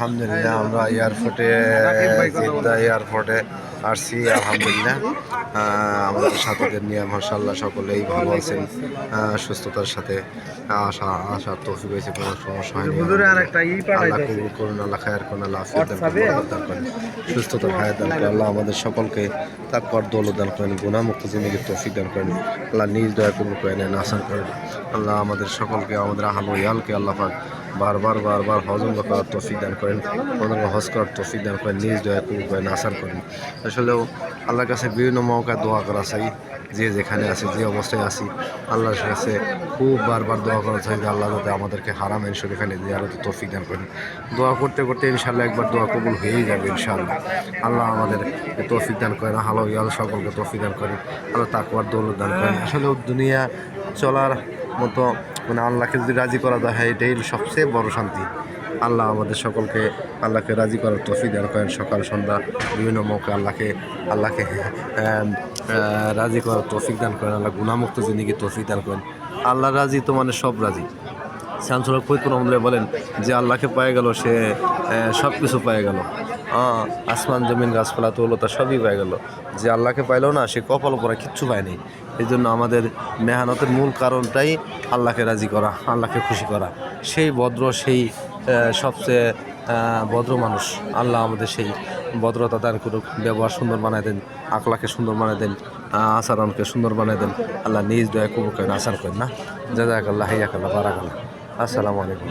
আলহামদুলিল্লাহ আমরা এয়ারপোর্টে জেদ্দা এয়ারপোর্টে আসছি আলহামদুলিল্লাহ। আমাদের সাথীদের নিয়ে মাশাআল্লাহ সকলেই ভালো আছেন, সুস্থতার সাথে আসার তৌফিক হয়েছে, কোনো সমস্যা হয়নি। আল্লাহ কবুল করুন, আল্লাহ খায়ের করুন, আল্লাহ আফিয়ত দান করুন, বরকত দান করেন, সুস্থতার হায়াত দান করেন। আল্লাহ আমাদের সকলকে তাকওয়ার দৌলত দান করেন, গুনাহমুক্ত জিন্দেগির তৌফিক দান করেন। আল্লাহ নিজ দয়া কবুল করেন, নাসার করেন। আল্লাহ আমাদের সকলকে, আমাদের আহল ইয়ালকে আল্লাহ পাক বারবার হজ করার তৌফিক দান করেন, হজ করার তৌফিক দান করেন, নিজ দয়া কবুল করেন, আসার করেন। আসলেও আল্লাহর কাছে বিভিন্ন মৌকায় দোয়া করা চাই, যে যেখানে আছে, যে অবস্থায় আছি, আল্লাহর কাছে খুব বারবার দোয়া করা চাই যে আল্লাহ যাতে আমাদেরকে হারামের শরীফানে জিয়ারতের তৌফিক দান করেন। দোয়া করতে করতে ইনশাআল্লাহ একবার দোয়া কবুল হয়েই যাবে ইনশাআল্লাহ। আল্লাহ আমাদের তৌফিক দান করেন, হালো ইয়াল সকলকে তৌফিক দান করেন, আল্লাহ তাকওয়ার দৌলত দান করেন। আসলে দুনিয়া চলার মতো মানে আল্লাহকে যদি রাজি করা যায়, এটাই সবচেয়ে বড় শান্তি। আল্লাহ আমাদের সকলকে আল্লাহকে রাজি করার তৌফিক দান করেন। সকাল সন্ধ্যা বিভিন্ন মৌকে আল্লাহকে রাজি করার তৌফিক দান করেন। আল্লাহ গুনাহমুক্ত জিন্দেগি তৌফিক দান করেন। আল্লাহ রাজি তো মানে সব রাজি। শামসুল ফরিদপুর রহমতুল্লাহ বলেন যে আল্লাহকে পেয়ে গেল সে সব কিছু পেয়ে গেল, আসমান জমিন গাছপালা তৌলতা সবই পেয়ে গেল। যে আল্লাহকে পাইলো না সে কপাল পরা কিচ্ছু পায়নি। এই জন্য আমাদের মেহনতের মূল কারণটাই আল্লাহকে রাজি করা, আল্লাহকে খুশি করা। সেই ভদ্র, সেই সবচেয়ে ভদ্র মানুষ। আল্লাহ আমাদের সেই ভদ্রতা দান করুক, ব্যবহার সুন্দর বানায় দেন, আকলাকে সুন্দর বানায় দেন, আচরণকে সুন্দর বানায় দেন। আল্লাহ নিজ দয়া কবুল করেন, আসার করেন না। জাযাকাল্লাহ, হাইয়াকাল্লাহ, বারাকাল্লাহ। আসসালামু আলাইকুম।